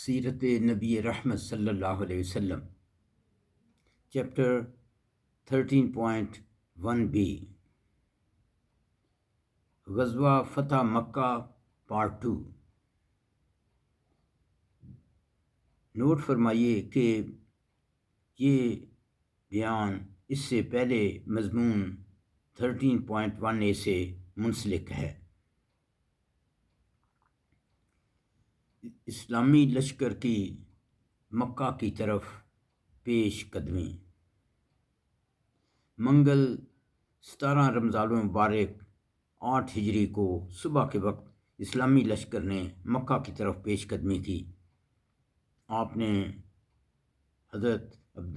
سیرت نبی رحمت صلی اللہ علیہ وسلم چیپٹر 13.1b غزوہ فتح مکہ پارٹ 2۔ نوٹ فرمائیے کہ یہ بیان اس سے پہلے مضمون 13.1a سے منسلک ہے۔ اسلامی لشکر کی مکہ کی طرف پیش قدمی۔ منگل 17 رمضان المبارک 8 ہجری کو صبح کے وقت اسلامی لشکر نے مکہ کی طرف پیش قدمی کی۔ آپ نے حضرت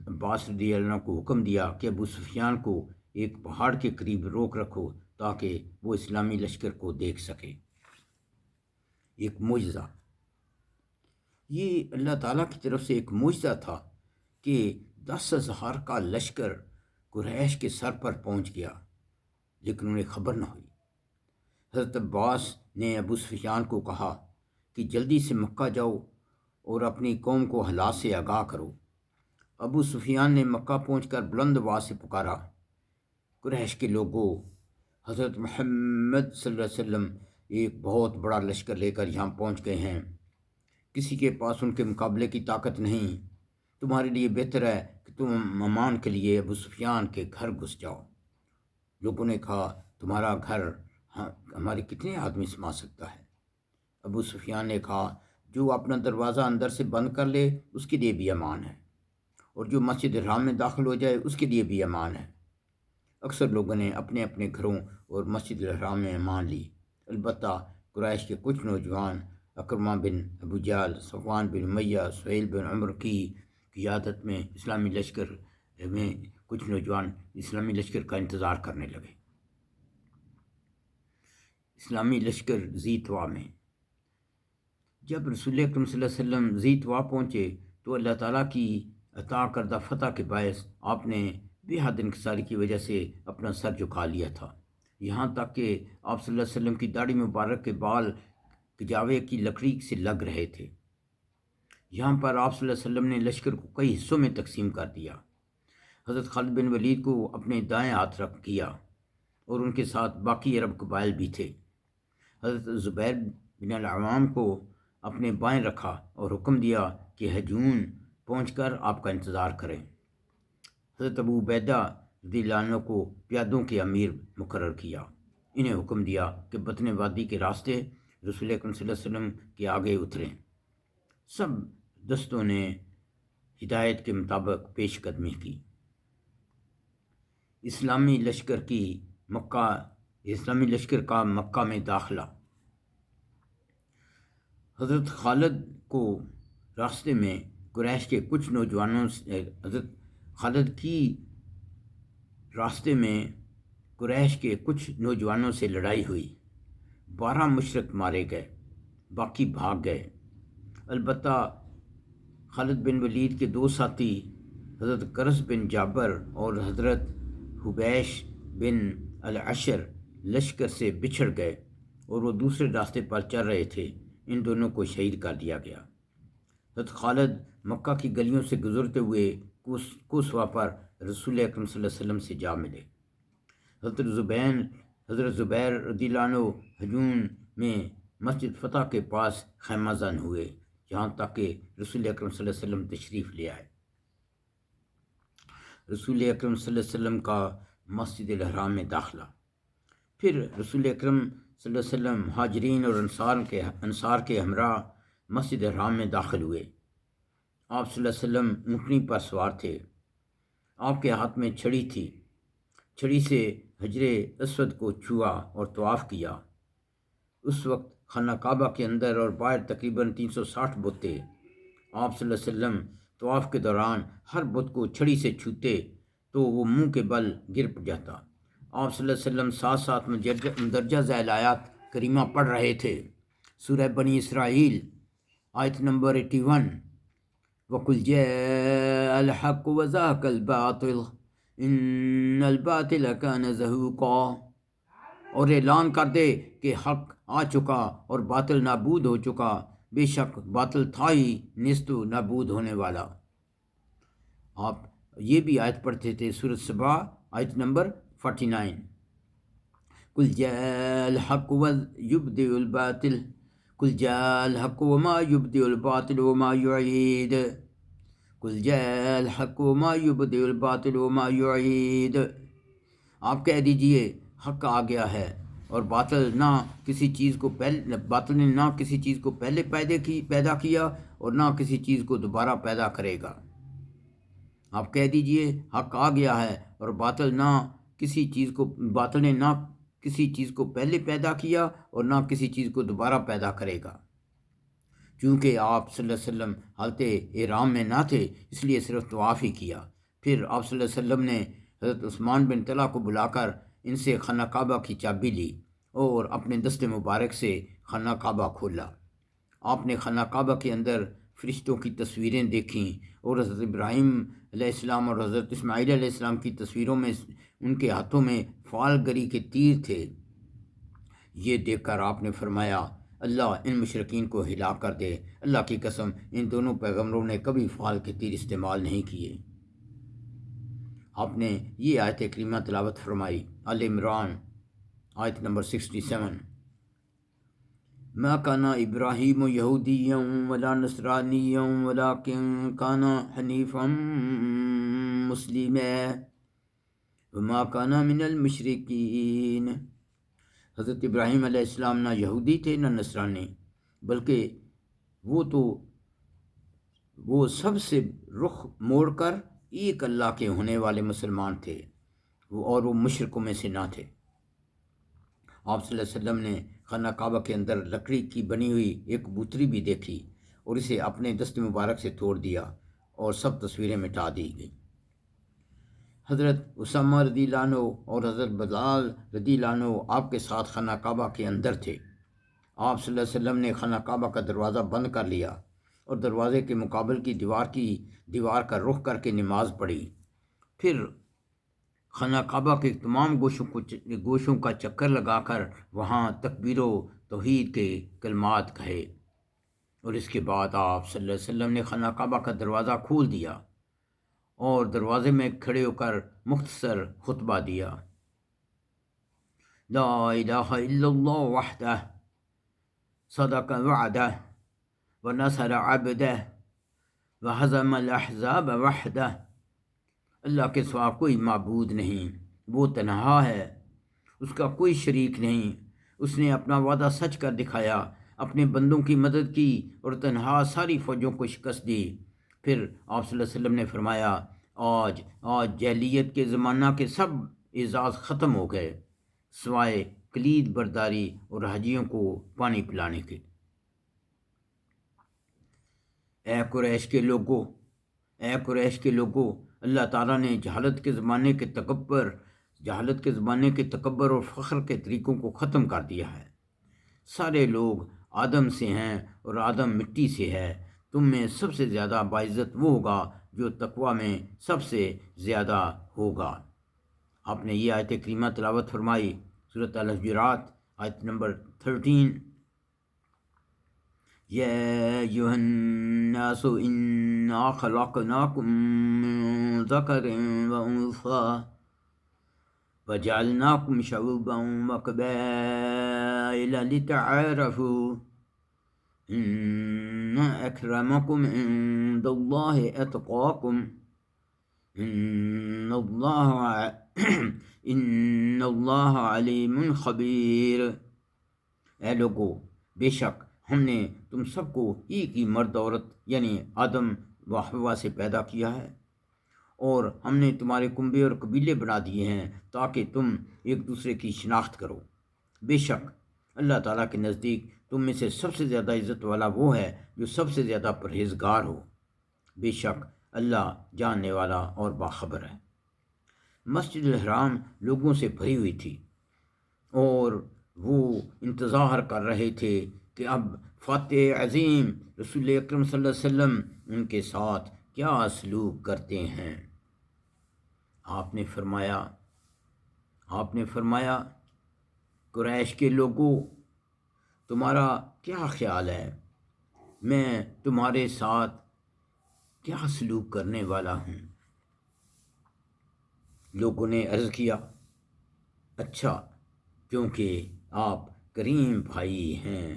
عباس رضی اللہ عنہ کو حکم دیا کہ ابو سفیان کو ایک پہاڑ کے قریب روک رکھو تاکہ وہ اسلامی لشکر کو دیکھ سکے۔ ایک معجزہ، یہ اللہ تعالیٰ کی طرف سے ایک معجزہ تھا کہ 10,000 کا لشکر قریش کے سر پر پہنچ گیا، لیکن انہیں خبر نہ ہوئی۔ حضرت عباس نے ابو سفیان کو کہا کہ جلدی سے مکہ جاؤ اور اپنی قوم کو حالات سے آگاہ کرو۔ ابو سفیان نے مکہ پہنچ کر بلند آواز سے پکارا، قریش کے لوگوں، حضرت محمد صلی اللہ علیہ وسلم ایک بہت بڑا لشکر لے کر یہاں پہنچ گئے ہیں، کسی کے پاس ان کے مقابلے کی طاقت نہیں۔ تمہارے لیے بہتر ہے کہ تم امان کے لیے ابو سفیان کے گھر گھس جاؤ۔ لوگوں نے کہا، تمہارا گھر ہمارے کتنے آدمی سما سکتا ہے؟ ابو سفیان نے کہا، جو اپنا دروازہ اندر سے بند کر لے اس کے لیے بھی امان ہے، اور جو مسجد حرام میں داخل ہو جائے اس کے لیے بھی امان ہے۔ اکثر لوگوں نے اپنے اپنے گھروں اور مسجد الحرام میں امان لی، البتہ قریش کے کچھ نوجوان اکرمہ بن ابو جہل، صفوان بن امیہ، سہیل بن عمرو کی قیادت میں اسلامی لشکر کا انتظار کرنے لگے۔ اسلامی لشکر ذی طوا میں۔ جب رسول اکرم صلی اللہ علیہ وسلم ذی طوا پہنچے تو اللہ تعالیٰ کی عطا کردہ فتح کے باعث آپ نے بے حد انکساری کی وجہ سے اپنا سر جھکا لیا تھا، یہاں تک کہ آپ صلی اللہ علیہ وسلم کی داڑھی مبارک کے بال کجاوے کی لکڑی سے لگ رہے تھے۔ یہاں پر آپ صلی اللہ علیہ وسلم نے لشکر کو کئی حصوں میں تقسیم کر دیا۔ حضرت خالد بن ولید کو اپنے دائیں ہاتھ رکھ کیا اور ان کے ساتھ باقی عرب قبائل بھی تھے۔ حضرت زبیر بن العوام کو اپنے بائیں رکھا اور حکم دیا کہ ہجون پہنچ کر آپ کا انتظار کریں۔ حضرت ابو عبیدہ رضی اللہ عنہ کو پیادوں کے امیر مقرر کیا۔ انہیں حکم دیا کہ بطن وادی کے راستے رسول اکرم صلی اللہ علیہ وسلم کے آگے اتریں۔ سب دستوں نے ہدایت کے مطابق پیش قدمی کی۔ اسلامی لشکر کا مکہ میں داخلہ۔ حضرت خالد کو راستے میں قریش کے کچھ نوجوانوں سے لڑائی ہوئی۔ 12 مشرک مارے گئے، باقی بھاگ گئے۔ البتہ خالد بن ولید کے 2 ساتھی حضرت قرظ بن جابر اور حضرت حبیش بن العشر لشکر سے بچھڑ گئے اور وہ دوسرے راستے پر چل رہے تھے۔ ان دونوں کو شہید کر دیا گیا۔ حضرت خالد مکہ کی گلیوں سے گزرتے ہوئے کوسوا پر رسول اکرم صلی اللہ علیہ وسلم سے جا ملے۔ حضرت زبیر رضی اللہ عنہ ہجون میں مسجد فتح کے پاس خیمہ زن ہوئے، یہاں تک کہ رسول اکرم صلی اللہ علیہ وسلم تشریف لے آئے۔ رسول اکرم صلی اللہ علیہ وسلم کا مسجد الحرام میں داخلہ۔ پھر رسول اکرم صلی اللہ علیہ وسلم مہاجرین اور انصار کے ہمراہ مسجد الحرام میں داخل ہوئے۔ آپ صلی اللہ علیہ وسلم اونٹنی پر سوار تھے۔ آپ کے ہاتھ میں چھڑی تھی۔ چھڑی سے حجر اسود کو چھوا اور طواف کیا۔ اس وقت خانہ کعبہ کے اندر اور باہر تقریباً 360 بت تھے۔ آپ صلی اللہ علیہ وسلم طواف کے دوران ہر بت کو چھڑی سے چھوتے تو وہ منہ کے بل گر جاتا۔ آپ صلی اللہ علیہ وسلم ساتھ ساتھ مندرجہ ذیل آیات کریمہ پڑھ رہے تھے۔ سورہ بنی اسرائیل آیت نمبر 81، وَقُلْ جَاءَ الْحَقُّ وَزَهَقَ الْبَاطِلُ إِنَّ الْبَاطِلَ كَانَ زَهُوقًا، اور اعلان کر دے کہ حق آ چکا اور باطل نابود ہو چکا، بے شک باطل تھا ہی نیست و نابود ہونے والا۔ آپ یہ بھی آیت پڑھتے تھے، سورۃ سبا آیت نمبر 49، قل جاء الحق ویبدئ الباطل، قل جاء الحق وما یبدئ الباطل وما یعید، قل جاء الحق وما یبدئ الباطل وما یعید۔ آپ کہہ دیجئے حق آ گیا ہے اور باطل نے نہ کسی چیز کو پہلے پیدا کیا اور نہ کسی چیز کو دوبارہ پیدا کرے گا۔ آپ کہہ دیجئے حق آ گیا ہے اور باطل نے نہ کسی چیز کو پہلے پیدا کیا اور نہ کسی چیز کو دوبارہ پیدا کرے گا۔ چونکہ آپ صلی اللہ علیہ وسلم حالت احرام میں نہ تھے، اس لیے صرف طواف ہی کیا۔ پھر آپ صلی اللہ علیہ وسلم نے حضرت عثمان بن طلحہ کو بلا کر ان سے خانہ کعبہ کی چابی لی اور اپنے دست مبارک سے خانہ کعبہ کھولا۔ آپ نے خانہ کعبہ کے اندر فرشتوں کی تصویریں دیکھیں اور حضرت ابراہیم علیہ السلام اور حضرت اسماعیل علیہ السلام کی تصویروں میں ان کے ہاتھوں میں فال گری کے تیر تھے۔ یہ دیکھ کر آپ نے فرمایا، اللہ ان مشرکین کو ہلاک کر دے، اللہ کی قسم ان دونوں پیغمبروں نے کبھی فال کے تیر استعمال نہیں کیے۔ آپ نے یہ آیت کریمہ تلاوت فرمائی، آل عمران آیت نمبر 67، ما کان ابراہیم یہودیا ولا نصرانیا ولکن کان حنیفا مسلما وما کان من المشرکین۔ حضرت ابراہیم علیہ السلام نہ یہودی تھے نہ نصرانی، بلکہ وہ سب سے رخ موڑ کر ایک اللہ کے ہونے والے مسلمان تھے، اور وہ مشرکوں میں سے نہ تھے۔ آپ صلی اللہ علیہ وسلم نے خانہ کعبہ کے اندر لکڑی کی بنی ہوئی ایک کبوتری بھی دیکھی اور اسے اپنے دست مبارک سے توڑ دیا اور سب تصویریں مٹا دی گئیں۔ حضرت اسامہ رضی اللہ عنہ اور حضرت بلال رضی اللہ عنہ آپ کے ساتھ خانہ کعبہ کے اندر تھے۔ آپ صلی اللہ علیہ وسلم نے خانہ کعبہ کا دروازہ بند کر لیا اور دروازے کے مقابل کی دیوار کا رخ کر کے نماز پڑھی۔ پھر خانہ کعبہ کے تمام گوشوں کا چکر لگا کر وہاں تکبیر و توحید کے کلمات کہے، اور اس کے بعد آپ صلی اللہ علیہ وسلم نے خانہ کعبہ کا دروازہ کھول دیا اور دروازے میں کھڑے ہو کر مختصر خطبہ دیا، لا الہ الا اللہ وحدہ صدق وعدہ ونصر عبدہ وہزم الاحزاب وحدہ۔ اللہ کے سوا کوئی معبود نہیں، وہ تنہا ہے، اس کا کوئی شریک نہیں، اس نے اپنا وعدہ سچ کر دکھایا، اپنے بندوں کی مدد کی اور تنہا ساری فوجوں کو شکست دی۔ پھر آپ صلی اللہ علیہ وسلم نے فرمایا، آج جاہلیت کے زمانہ کے سب اعزاز ختم ہو گئے سوائے کلید برداری اور حاجیوں کو پانی پلانے کے۔ اے قریش کے لوگوں، اللہ تعالیٰ نے جہالت کے زمانے کے تکبر اور فخر کے طریقوں کو ختم کر دیا ہے۔ سارے لوگ آدم سے ہیں اور آدم مٹی سے ہے۔ تم میں سب سے زیادہ باعزت وہ ہوگا جو تقوی میں سب سے زیادہ ہوگا۔ آپ نے یہ آیت کریمہ تلاوت فرمائی، سورۃ الحجرات آیت نمبر 13، یا ایھا الناس انا خلقناکم من ذکر وانثی وجعلناکم شعوبا وقبائل لتعارفوا ان اکرمکم عند اللہ اتقاکم ان اللہ علیم خبیر۔ اے لوگو، بے شک ہم نے تم سب کو ایک ہی مرد عورت یعنی آدم و حوا سے پیدا کیا ہے، اور ہم نے تمہارے کنبے اور قبیلے بنا دیے ہیں تاکہ تم ایک دوسرے کی شناخت کرو۔ بے شک اللہ تعالیٰ کے نزدیک تم میں سے سب سے زیادہ عزت والا وہ ہے جو سب سے زیادہ پرہیزگار ہو۔ بے شک اللہ جاننے والا اور باخبر ہے۔ مسجد الحرام لوگوں سے بھری ہوئی تھی اور وہ انتظار کر رہے تھے کہ اب فاتح عظیم رسول اکرم صلی اللہ علیہ وسلم ان کے ساتھ کیا سلوک کرتے ہیں۔ آپ نے فرمایا قریش کے لوگوں، تمہارا کیا خیال ہے میں تمہارے ساتھ کیا سلوک کرنے والا ہوں؟ لوگوں نے عرض کیا، اچھا، کیونکہ آپ کریم بھائی ہیں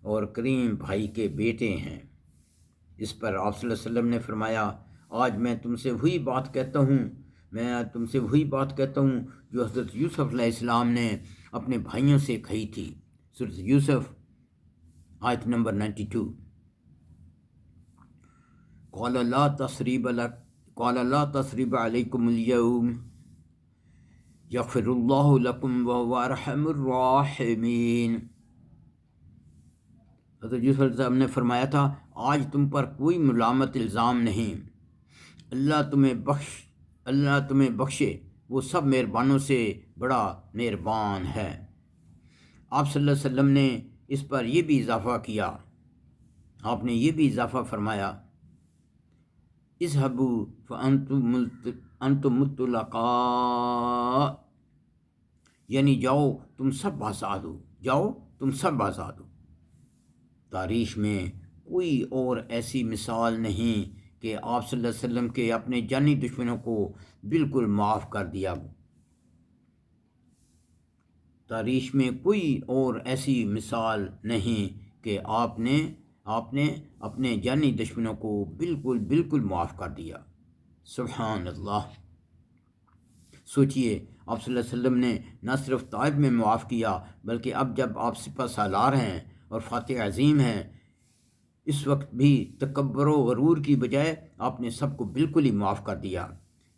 اور کریم بھائی کے بیٹے ہیں۔ اس پر آپ صلی اللہ علیہ وسلم نے فرمایا، آج میں تم سے وہی بات کہتا ہوں جو حضرت یوسف علیہ السلام نے اپنے بھائیوں سے کہی تھی۔ سورۃ یوسف آیت نمبر 92۔ قال لا تثریب علیکم اليوم یغفر اللہ لکم وہو ارحم الراحمین۔ حضرت یوسف علیہ السلام نے فرمایا تھا، آج تم پر کوئی ملامت الزام نہیں، اللہ تمہیں بخشے، وہ سب مہربانوں سے بڑا مہربان ہے۔ آپ صلی اللہ علیہ وسلم نے اس پر یہ بھی اضافہ کیا، آپ نے یہ بھی اضافہ فرمایا، اذهبوا فانتم الطلقاء، یعنی جاؤ تم سب آزاد ہو۔ تاریخ میں کوئی اور ایسی مثال نہیں کہ آپ صلی اللہ علیہ وسلم کے اپنے جانی دشمنوں کو بالکل معاف کر دیا۔ تاریخ میں کوئی اور ایسی مثال نہیں کہ آپ نے اپنے جانی دشمنوں کو بالکل معاف کر دیا۔ سبحان اللہ! سوچئے، آپ صلی اللہ علیہ وسلم نے نہ صرف طائف میں معاف کیا، بلکہ اب جب آپ سپہ سالار ہیں اور فاتح عظیم ہیں، اس وقت بھی تکبر و غرور کی بجائے آپ نے سب کو بالکل ہی معاف کر دیا۔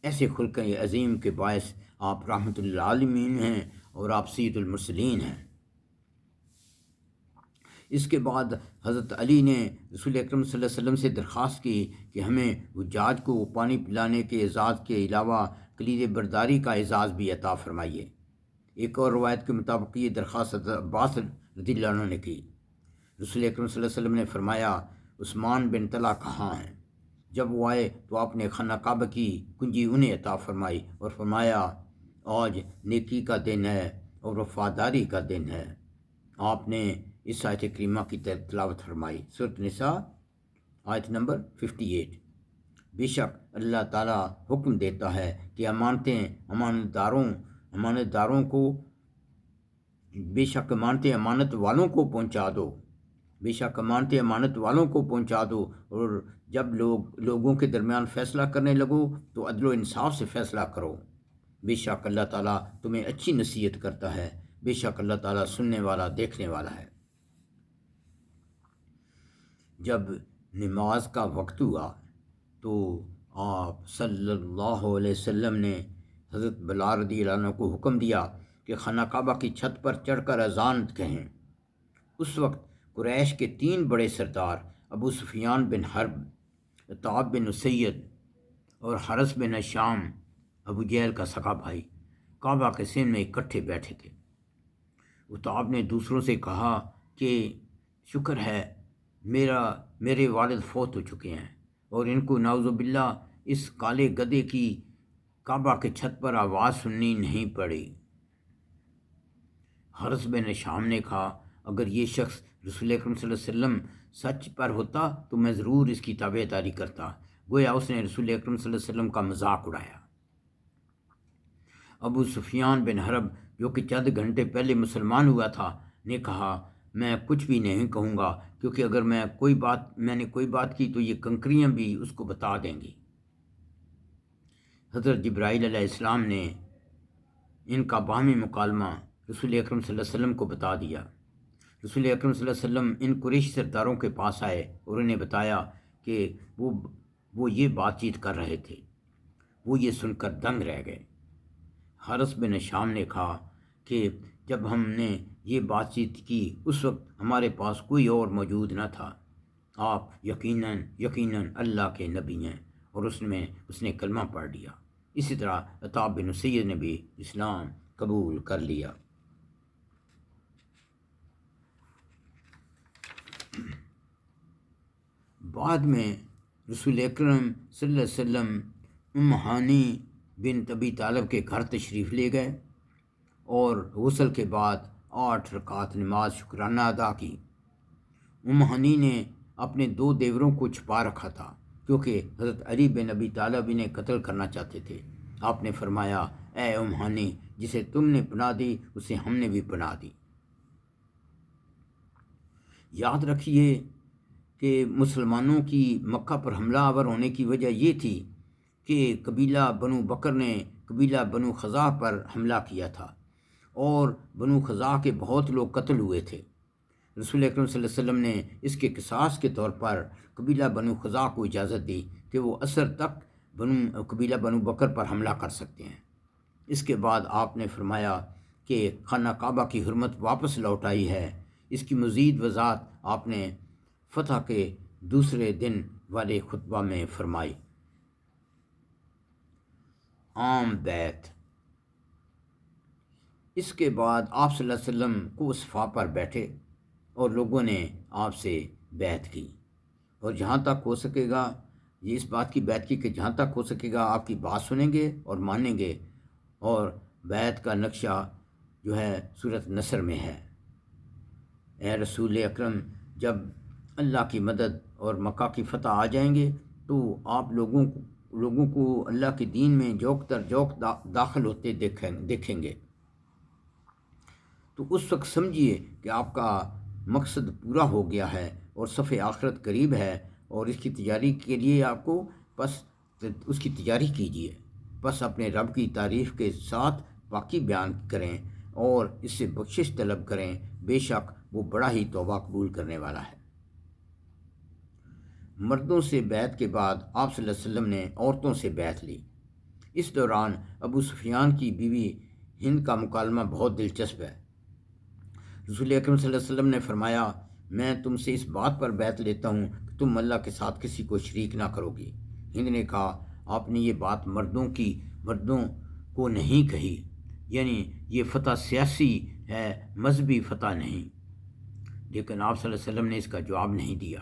ایسے خلق عظیم کے باعث آپ رحمت للعالمین ہیں اور آپ سید المرسلین ہیں۔ اس کے بعد حضرت علی نے رسول اکرم صلی اللہ علیہ وسلم سے درخواست کی کہ ہمیں حجاج کو پانی پلانے کے اعزاز کے علاوہ کلید برداری کا اعزاز بھی عطا فرمائیے۔ ایک اور روایت کے مطابق یہ درخواست حضرت عباس رضی اللہ عنہ نے کی۔ رسول اکرم صلی اللہ علیہ وسلم نے فرمایا، عثمان بن طلحہ کہاں ہیں؟ جب وہ آئے تو آپ نے خانہ کعبہ کی کنجی انہیں عطا فرمائی اور فرمایا، آج نیکی کا دن ہے اور وفاداری کا دن ہے۔ آپ نے اس آیت کریمہ کی تلاوت فرمائی، سورۃ نساء آیت نمبر 58۔ بے شک اللہ تعالیٰ حکم دیتا ہے کہ امانت والوں کو پہنچا دو، اور جب لوگوں کے درمیان فیصلہ کرنے لگو تو عدل و انصاف سے فیصلہ کرو۔ بے شک اللہ تعالیٰ تمہیں اچھی نصیحت کرتا ہے، بے شک اللہ تعالیٰ سننے والا دیکھنے والا ہے۔ جب نماز کا وقت ہوا تو آپ صلی اللہ علیہ وسلم نے حضرت بلال رضی اللہ عنہ کو حکم دیا کہ خانہ کعبہ کی چھت پر چڑھ کر اذان کہیں۔ اس وقت قریش کے 3 بڑے سردار ابو سفیان بن حرب، عتاب بن اسید اور حارث بن ہشام، ابو جہل کا سگا بھائی، کعبہ کے سین میں اکٹھے بیٹھے تھے۔ عتاب نے دوسروں سے کہا کہ شکر ہے میرے والد فوت ہو چکے ہیں اور ان کو نعوذ باللہ اس کالے گدھے کی کعبہ کے چھت پر آواز سننی نہیں پڑی۔ حارث بن ہشام نے کہا، اگر یہ شخص رسول اکرم صلی اللہ علیہ وسلم سچ پر ہوتا تو میں ضرور اس کی تابعداری کرتا، گویا اس نے رسول اکرم صلی اللہ علیہ وسلم کا مذاق اڑایا۔ ابو سفیان بن حرب، جو کہ چند گھنٹے پہلے مسلمان ہوا تھا، نے کہا، میں کچھ بھی نہیں کہوں گا، کیونکہ اگر میں نے کوئی بات کی تو یہ کنکریاں بھی اس کو بتا دیں گی۔ حضرت جبرائیل علیہ السلام نے ان کا باہمی مکالمہ رسول اکرم صلی اللہ علیہ وسلم کو بتا دیا۔ رسول اکرم صلی اللہ علیہ وسلم ان قریش سرداروں کے پاس آئے اور انہیں بتایا کہ وہ یہ بات چیت کر رہے تھے۔ وہ یہ سن کر دنگ رہ گئے۔ حارث بن ہشام نے کہا کہ جب ہم نے یہ بات چیت کی اس وقت ہمارے پاس کوئی اور موجود نہ تھا۔ آپ یقیناً اللہ کے نبی ہیں، اور اس نے کلمہ پڑھ لیا۔ اسی طرح عتاب بن اسید نے بھی اسلام قبول کر لیا۔ بعد میں رسول اکرم صلی اللہ علیہ وسلم ام ہانی بنت ابی طالب کے گھر تشریف لے گئے اور غسل کے بعد 8 رکعت نماز شکرانہ ادا کی۔ ام ہانی نے اپنے 2 دیوروں کو چھپا رکھا تھا کیونکہ حضرت علی بن ابی طالب انہیں قتل کرنا چاہتے تھے۔ آپ نے فرمایا، اے ام ہانی، جسے تم نے پناہ دی اسے ہم نے بھی پناہ دی۔ یاد رکھیے کہ مسلمانوں کی مکہ پر حملہ آور ہونے کی وجہ یہ تھی کہ قبیلہ بنو بکر نے قبیلہ بنو خزاع پر حملہ کیا تھا اور بنو خزاع کے بہت لوگ قتل ہوئے تھے۔ رسول اکرم صلی اللہ علیہ وسلم نے اس کے قصاص کے طور پر قبیلہ بنو خزاع کو اجازت دی کہ وہ عصر تک قبیلہ بنو بکر پر حملہ کر سکتے ہیں۔ اس کے بعد آپ نے فرمایا کہ خانہ کعبہ کی حرمت واپس لوٹ آئی ہے۔ اس کی مزید وضاحت آپ نے فتح کے دوسرے دن والے خطبہ میں فرمائی۔ عام بیعت۔ اس کے بعد آپ صلی اللہ علیہ وسلم کو صفا پر بیٹھے اور لوگوں نے آپ سے بیعت کی، اور جہاں تک ہو سکے گا یہ اس بات کی بیعت کی کہ جہاں تک ہو سکے گا آپ کی بات سنیں گے اور مانیں گے، اور بیعت کا نقشہ جو ہے سورۃ نصر میں ہے۔ اے رسول اکرم، جب اللہ کی مدد اور مکہ کی فتح آ جائیں گے تو آپ لوگوں کو اللہ کے دین میں جوک در جوک داخل ہوتے دیکھیں گے، تو اس وقت سمجھیے کہ آپ کا مقصد پورا ہو گیا ہے اور صفحہ آخرت قریب ہے، اور اس کی تجاری کے لیے آپ کو بس اس کی تجاری کیجیے، بس اپنے رب کی تعریف کے ساتھ باقی بیان کریں اور اس سے بخشش طلب کریں، بے شک وہ بڑا ہی توبہ قبول کرنے والا ہے۔ مردوں سے بیعت کے بعد آپ صلی اللہ علیہ وسلم نے عورتوں سے بیعت لی۔ اس دوران ابو سفیان کی بیوی ہند کا مکالمہ بہت دلچسپ ہے۔ رسول اکرم صلی اللہ علیہ وسلم نے فرمایا، میں تم سے اس بات پر بیعت لیتا ہوں کہ تم اللہ کے ساتھ کسی کو شریک نہ کرو گی۔ ہند نے کہا، آپ نے یہ بات مردوں کو نہیں کہی، یعنی یہ فتح سیاسی ہے، مذہبی فتح نہیں۔ لیکن آپ صلی اللہ علیہ وسلم نے اس کا جواب نہیں دیا۔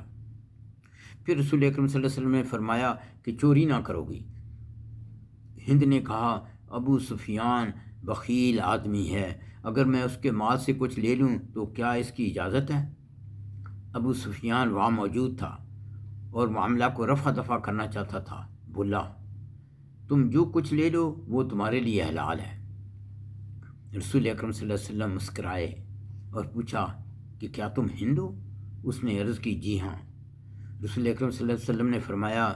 پھر رسول اکرم صلی اللہ علیہ وسلم نے فرمایا کہ چوری نہ کرو گی۔ ہند نے کہا، ابو سفیان بخیل آدمی ہے، اگر میں اس کے مال سے کچھ لے لوں تو کیا اس کی اجازت ہے؟ ابو سفیان وہاں موجود تھا اور معاملہ کو رفع دفع کرنا چاہتا تھا۔ بولا، تم جو کچھ لے لو وہ تمہارے لیے حلال ہے۔ رسول اکرم صلی اللہ علیہ وسلم مسکرائے اور پوچھا کہ کیا تم ہند ہو؟ اس نے عرض کی، جی ہاں۔ رسول اکرم صلی اللہ علیہ وسلم نے فرمایا،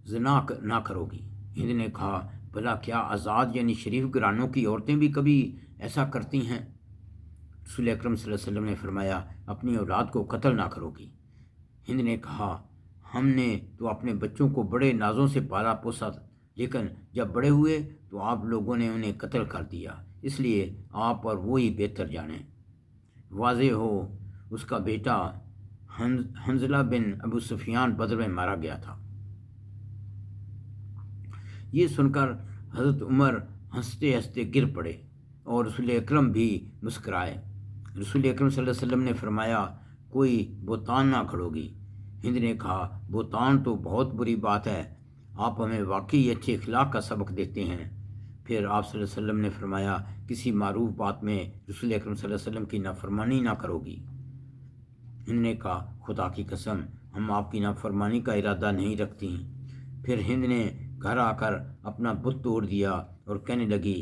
زنا نہ کرو گی۔ ہند نے کہا، بھلا کیا آزاد یعنی شریف گھرانوں کی عورتیں بھی کبھی ایسا کرتی ہیں؟ رسول اکرم صلی اللہ علیہ وسلم نے فرمایا، اپنی اولاد کو قتل نہ کرو گی۔ ہند نے کہا، ہم نے تو اپنے بچوں کو بڑے نازوں سے پالا پوسا، لیکن جب بڑے ہوئے تو آپ لوگوں نے انہیں قتل کر دیا، اس لیے آپ اور وہی بہتر جانیں۔ واضح ہو اس کا بیٹا حنظلہ بن ابو سفیان بدر میں مارا گیا تھا۔ یہ سن کر حضرت عمر ہنستے ہنستے گر پڑے اور رسول اکرم بھی مسکرائے۔ رسول اکرم صلی اللہ علیہ وسلم نے فرمایا، کوئی بہتان نہ کھڑو گی۔ ہند نے کہا، بہتان تو بہت بری بات ہے، آپ ہمیں واقعی اچھے اخلاق کا سبق دیتے ہیں۔ پھر آپ صلی اللہ علیہ وسلم نے فرمایا، کسی معروف بات میں رسول اکرم صلی اللہ علیہ وسلم کی نافرمانی نہ کرو گی۔ ہند نے کہا، خدا کی قسم ہم آپ کی نافرمانی کا ارادہ نہیں رکھتی۔ پھر ہند نے گھر آ کر اپنا بت توڑ دیا اور کہنے لگی،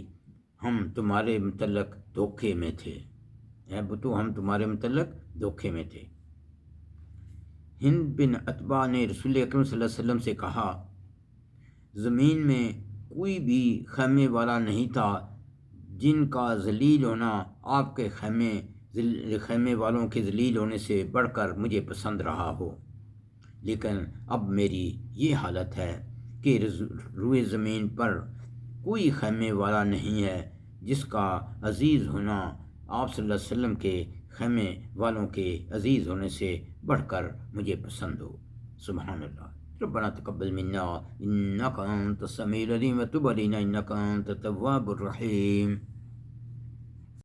ہم تمہارے متعلق دھوکے میں تھے، اے بتو ہم تمہارے متعلق دھوکے میں تھے۔ ہند بن عتبہ نے رسول اکرم صلی اللہ علیہ وسلم سے کہا، زمین میں کوئی بھی خیمے والا نہیں تھا جن کا ذلیل ہونا آپ کے خیمے والوں کے ذلیل ہونے سے بڑھ کر مجھے پسند رہا ہو، لیکن اب میری یہ حالت ہے کہ روئے زمین پر کوئی خیمے والا نہیں ہے جس کا عزیز ہونا آپ صلی اللہ علیہ وسلم کے خیمے والوں کے عزیز ہونے سے بڑھ کر مجھے پسند ہو۔ سبحان اللہ۔ ربنا تقبل منا انك انت السميع العليم وتب علينا انك انت التواب الرحيم۔